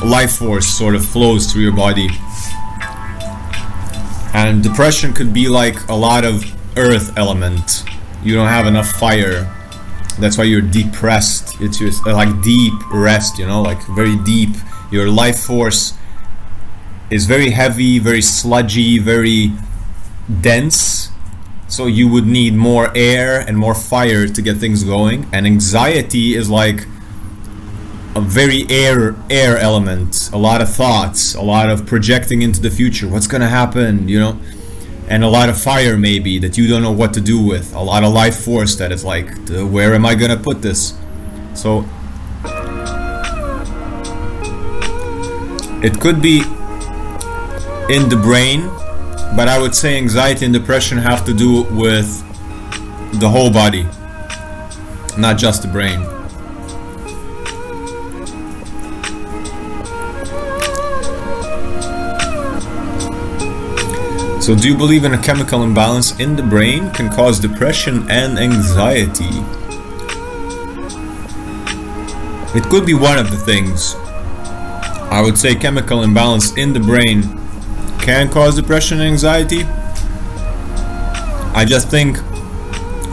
life force sort of flows through your body. And depression could be like a lot of earth element. You don't have enough fire. That's why you're depressed. It's just like deep rest, you know, like very deep. Your life force is very heavy, very sludgy, very dense. So you would need more air and more fire to get things going. And anxiety is like a very air element, a lot of thoughts, a lot of projecting into the future, what's gonna happen, you know, and a lot of fire maybe that you don't know what to do with, a lot of life force that is like, where am I gonna put this? So it could be in the brain, but I would say anxiety and depression have to do with the whole body, not just the brain. So do you believe in a chemical imbalance in the brain can cause depression and anxiety? It could be one of the things. I would say chemical imbalance in the brain can cause depression and anxiety. I just think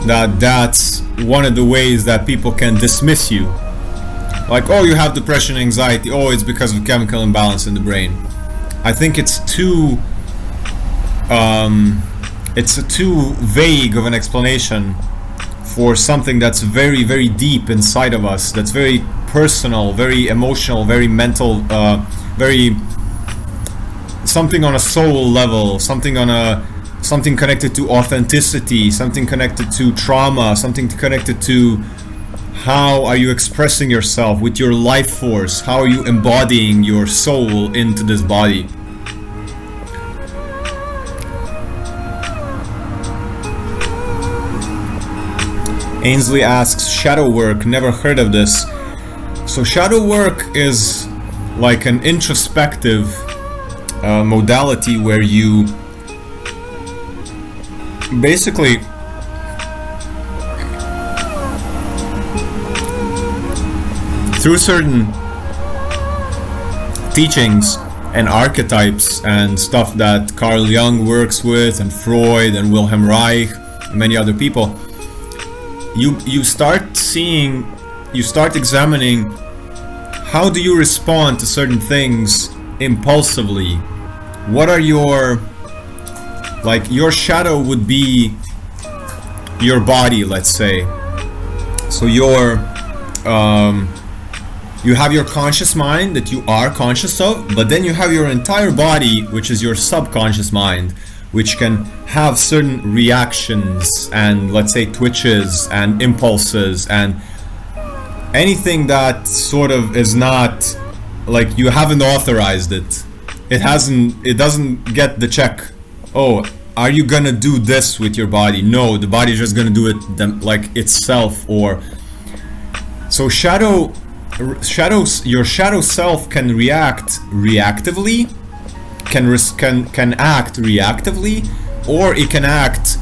that that's one of the ways that people can dismiss you. Like, oh, you have depression and anxiety. Oh, it's because of chemical imbalance in the brain. I think it's too vague of an explanation for something that's very, very deep inside of us, that's very personal, very emotional, very mental, very something on a soul level, something connected to authenticity, something connected to trauma, something connected to how are you expressing yourself with your life force, how are you embodying your soul into this body. Ainsley asks, shadow work, never heard of this. So shadow work is like an introspective modality where you basically through certain teachings and archetypes and stuff that Carl Jung works with, and Freud and Wilhelm Reich and many other people, you start examining how do you respond to certain things impulsively. What are your shadow would be your body, let's say. So you have your conscious mind that you are conscious of, but then you have your entire body, which is your subconscious mind, which can have certain reactions and, let's say, twitches and impulses and anything that sort of is not like you haven't authorized it. It doesn't get the check. Oh, are you gonna do this with your body? No, the body's just gonna do it like itself. Or so your shadow self can react reactively, can act reactively, or it can act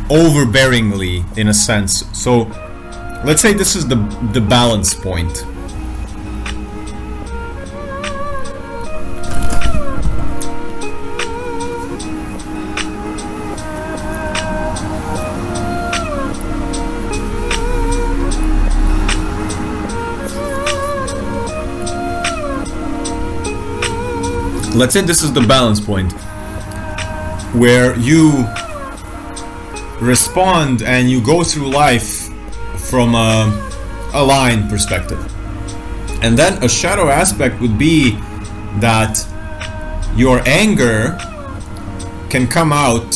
overbearingly in a sense. So let's say this is the balance point. Let's say this is the balance point where you respond and you go through life from a line perspective. And then a shadow aspect would be that your anger can come out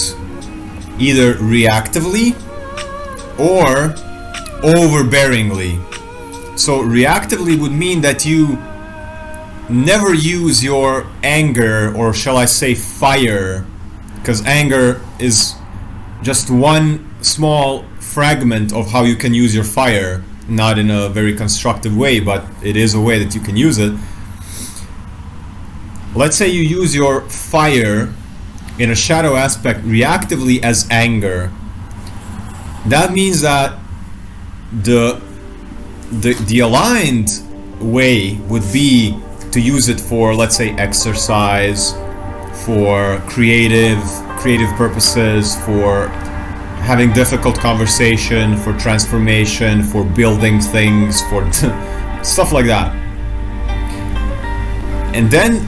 either reactively or overbearingly. So reactively would mean that you never use your anger, or shall I say fire, because anger is just one small fragment of how you can use your fire, not in a very constructive way, but it is a way that you can use it. Let's say you use your fire in a shadow aspect reactively as anger. That means that the aligned way would be to use it for, let's say, exercise, for creative purposes, for having difficult conversation, for transformation, for building things, for stuff like that. And then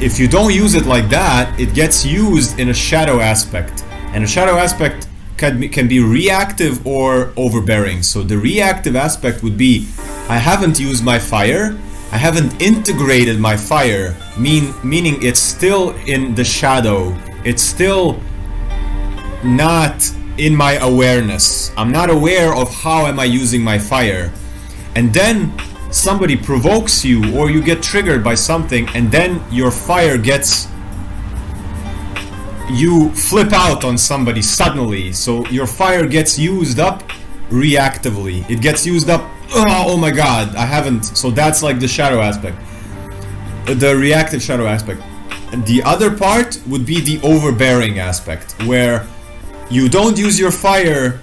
if you don't use it like that, it gets used in a shadow aspect, and a shadow aspect can be reactive or overbearing. So the reactive aspect would be, I haven't used my fire, I haven't integrated my fire, meaning it's still in the shadow, it's still not in my awareness. I'm not aware of how am I using my fire. And then somebody provokes you, or you get triggered by something, and then your fire gets, you flip out on somebody suddenly, so your fire gets used up reactively. It gets used up, oh my god, I haven't. So that's like the shadow aspect, the reactive shadow aspect. And the other part would be the overbearing aspect, where you don't use your fire,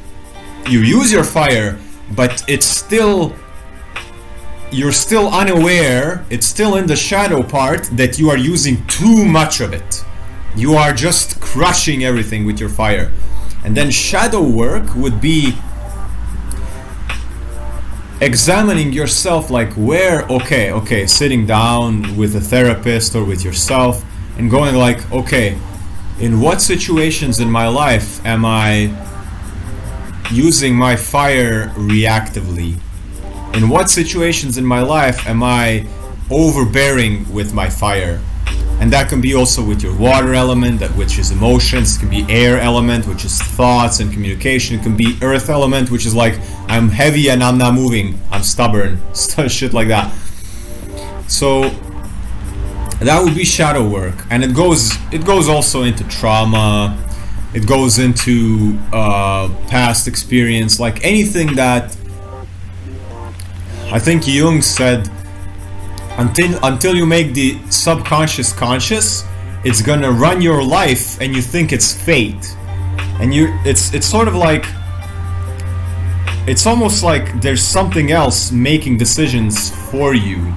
you use your fire, but it's still, you're still unaware, it's still in the shadow part that you are using too much of it. You are just crushing everything with your fire. And then shadow work would be examining yourself, like where, okay, sitting down with a therapist or with yourself and going like, okay, in what situations in my life am I using my fire reactively? In what situations in my life am I overbearing with my fire? And that can be also with your water element, which is emotions. It can be air element, which is thoughts and communication. It can be earth element, which is like, I'm heavy and I'm not moving, I'm stubborn, shit like that. So that would be shadow work. And it goes also into trauma. It goes into past experience, like anything that, I think Jung said, until you make the subconscious conscious, it's gonna run your life and you think it's fate. And it's sort of like, it's almost like there's something else making decisions for you.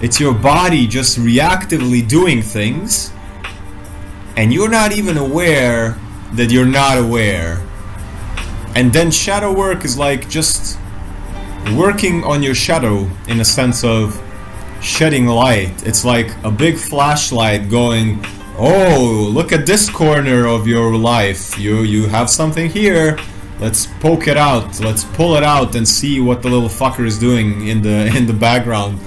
It's your body just reactively doing things, and you're not even aware that you're not aware. And then shadow work is like just working on your shadow in a sense of shedding light. It's like a big flashlight going, oh, look at this corner of your life. You have something here. Let's poke it out. Let's pull it out and see what the little fucker is doing in the background.